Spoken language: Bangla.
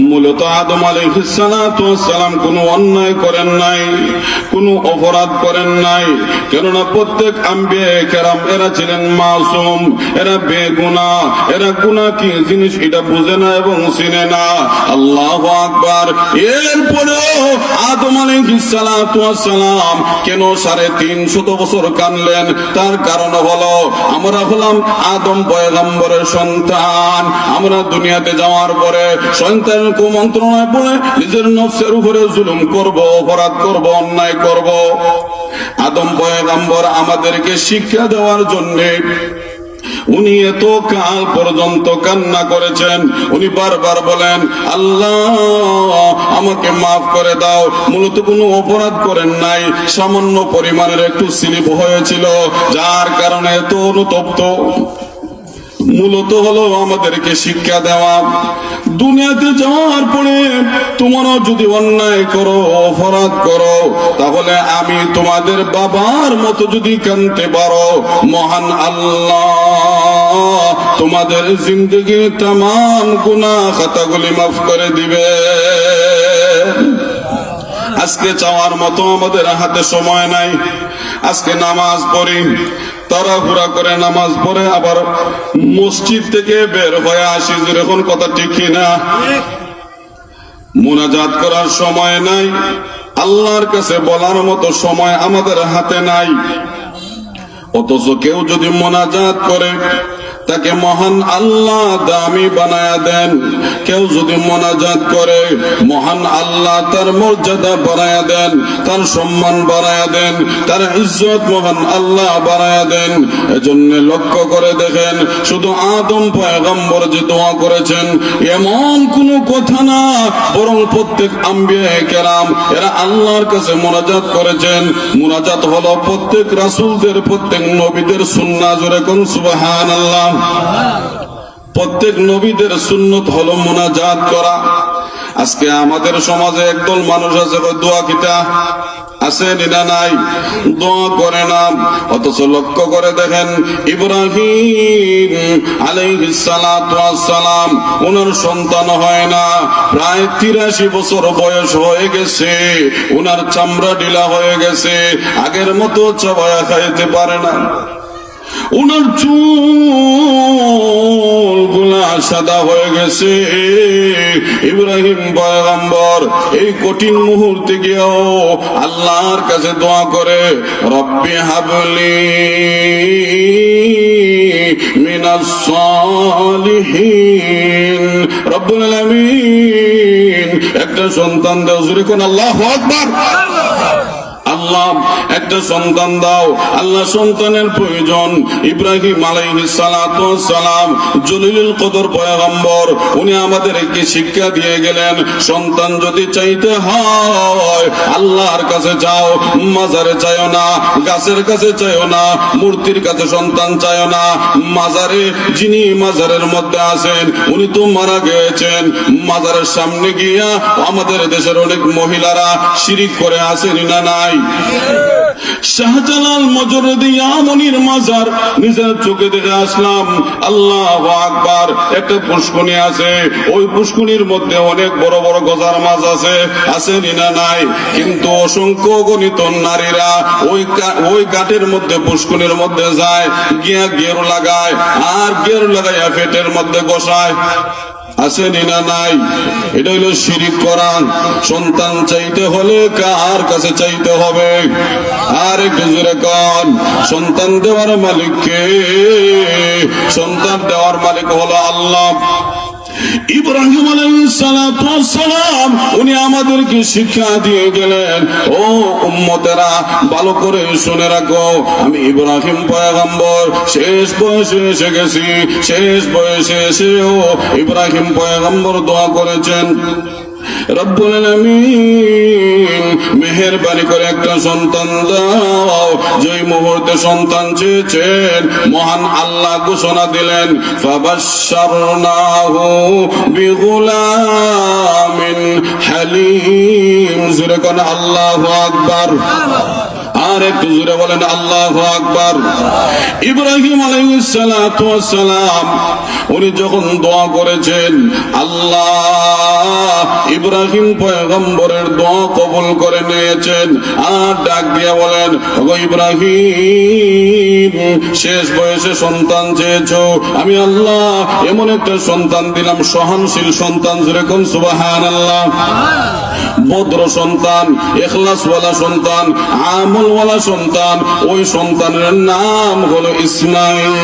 মূলত আদম আলাইহিস সালাতু ওয়াস সালাম কোনো অন্যায় করেন নাই, কোনো অপরাধ করেন নাই। কেননা প্রত্যেক আম্বিয়া কেরাম এরা ছিলেন মাসুম, এরা বেগুনাহ, এরা গুনাহ কি জিনিস এটা বুঝে না এবং চিনে না। আল্লাহু আকবার। এরপরেও আদম আলাইহিস সালাতু ওয়াস সালাম কেন 350 বছর কানলেন? তার কারণ হলো আমরা হলাম আদম পয়গম্বরের সন্তান। আমরা দুনিয়াতে যাওয়ার পরে সন্তান কুমন্ত্রণায় পড়ে নিজের নফসের উপরে জুলুম করব, অপরাধ করব, অন্যায় করব। আদম পয়গম্বর আমাদেরকে শিক্ষা দেওয়ার জন্য উনি এত কাল পর্যন্ত কান্না করেছেন। উনি বারবার বলেন, আল্লাহ আমাকে মাফ করে দাও। মূলত কোনো অপরাধ করেন নাই, সামান্য পরিমাণের একটু স্লিপ হয়েছিল, যার কারণে এত অনুতপ্ত। মূলত হলো আমাদেরকে শিক্ষা দেওয়া। দুনিয়াতে যাওয়ার পরে তোমরা যদি অন্যায় করো, অপরাধ করো, তাহলে আমি তোমাদের বাবার মতো যদি কানতে পারো, মহান আল্লাহ তোমাদের জিন্দগির तमाम গুনাহ খাতাগুলি মাফ করে দিবে। আজকে চাওয়ার মতো আমাদের হাতে সময় নাই। আজকে নামাজ পড়ি, তাড়াহুড়া করে নামাজ পড়ে আবার মসজিদ থেকে বের হয়ে আসি, যেরকম কথা ঠিক কিনা? মুনাজাত করার সময় নাই, আল্লাহর কাছে বলার মতো সময় আমাদের হাতে নাই। অথচ কেউ যদি মুনাজাত করে তাকে মহান আল্লাহ দামি বানায়া দেন। কেউ যদি মোনাজাত করে মহান আল্লাহ তার মর্যাদা বাড়ায়া দেন, তার সম্মান বাড়ায়া দেন, তার ইজ্জত মহান আল্লাহ বাড়ায়া দেন। এজন্য লক্ষ্য করে দেখেন, শুধু আদম পয়গম্বর যে দোয়া করেছেন এমন কোনো কথা না, বরং প্রত্যেক আম্বিয়া কেরাম এরা আল্লাহর কাছে মোনাজাত করেছেন। মোনাজাত হলো প্রত্যেক রাসূলদের, প্রত্যেক নবীদের সুন্নাহ। জোরে কোন সুবহানাল্লাহ। প্রত্যেক নবীদের সুন্নত হলো মুনাজাত করা। আজকে আমাদের সমাজে একদল মানুষ আছে, দোয়া কিতা আছে না নাই, দোয়া করে না। অথচ লক্ষ্য করে দেখেন, ইব্রাহিম আলাইহিস সালাতু ওয়াস সালাম ওনার সন্তান হয় না, প্রায় 83 বছর বয়স হয়ে গেছে, ওনার চামড়া ঢিলা হয়ে গেছে, আগের মতো চাবায়া খাইতে পারে না। উনার চুল গুলা সাদা হয়ে গেছে। ইব্রাহিম পয়গম্বর এই কঠিন মুহূর্তে গিয়েও আল্লাহর কাছে দোয়া করে, রব্বি হাবলি মিনাস সালিহিন, রব্বুল আলামিন একটা সন্তান দাও। জোরে কোন আল্লাহু আকবার। আল্লাহ একটা সন্তান দাও। আল্লাহ সন্তানের প্রয়োজন। ইব্রাহিম আলাইহিস সালাতু ওয়াস সালাম জলিলুল কদর পয়গম্বর, উনি আমাদেরকে শিক্ষা দিয়ে গেলেন, সন্তান যদি চাইতে হয় আল্লাহর কাছে যাও, মাজারে চাইও না, গাছের কাছে চাইও না, মূর্তির কাছে সন্তান চাইও না। মাজারে, যিনি মাজারের মধ্যে আছেন উনি তো মারা গিয়েছেন। মাজারের সামনে গিয়া আমাদের দেশের অনেক মহিলারা শিরিক করে আসেন না নাই? শাহজালাল মজরুদি আমনির মাজার নিজের চোখে দেখে আসলাম। আল্লাহু আকবার। একটা পুষ্করণী আছে, ওই পুষ্করণীর মধ্যে অনেক বড় বড় গজার মাছ আছে, না নাই? কিন্তু অসংখ্য গণিত নারীরা ওই ঘাটের মধ্যে, পুষ্করণীর মধ্যে যায়, গিয়া গেরু লাগায়, আর গেরু লাগাইয়া পেটের মধ্যে বসায়। আছে না নাই? এটা হইল শিরিক করা। সন্তান চাইতে হলে কার কাছে চাইতে হবে? আর একটু জোরে কন, সন্তান দেওয়ার মালিক কে? সন্তান দেওয়ার মালিক হলো আল্লাহ। ইব্রাহিম আলাইহিস সালাতু ওয়াস সালাম উনি আমাদেরকে শিক্ষা দিয়ে গেলেন, ও উম্মতেরা ভালো করে শুনে রাখো, আমি ইব্রাহিম পয়গম্বর শেষ বয়সে এসে গেছি। শেষ বয়সে এসেও ইব্রাহিম পয়গম্বর দোয়া করেছেন, রব্বুল আলামিন মেহেরবানি করে একটা সন্তান দাও। যেই মুহূর্তে সন্তান চেয়েছেন মহান আল্লাহ ঘোষণা দিলেন, ফাবাশশারনাহু বিগুলামিন হালিম। জোরে কোন আল্লাহু আকবার। আর একটু জোরে বলেন আল্লাহু আকবার। ইব্রাহিম আলাইহিস সালাতু ওয়াস সালাম উনি যখন দোয়া করেছেন, আল্লাহ ইব্রাহিম পয়গম্বরের দোয়া কবুল করে নিয়েছেন। আর ডাক দিয়া বলেন, ওগো ইব্রাহিম, শেষ বয়সে সন্তান চেয়েছো, আমি আল্লাহ এমন একটা সন্তান দিলাম, সহনশীল সন্তান, যেরকম সুবহানাল্লাহ, ভদ্র সন্তান, ইখলাসওয়ালা সন্তান, আমলওয়ালা সন্তান। ওই সন্তানের নাম হলো ইসমাঈল।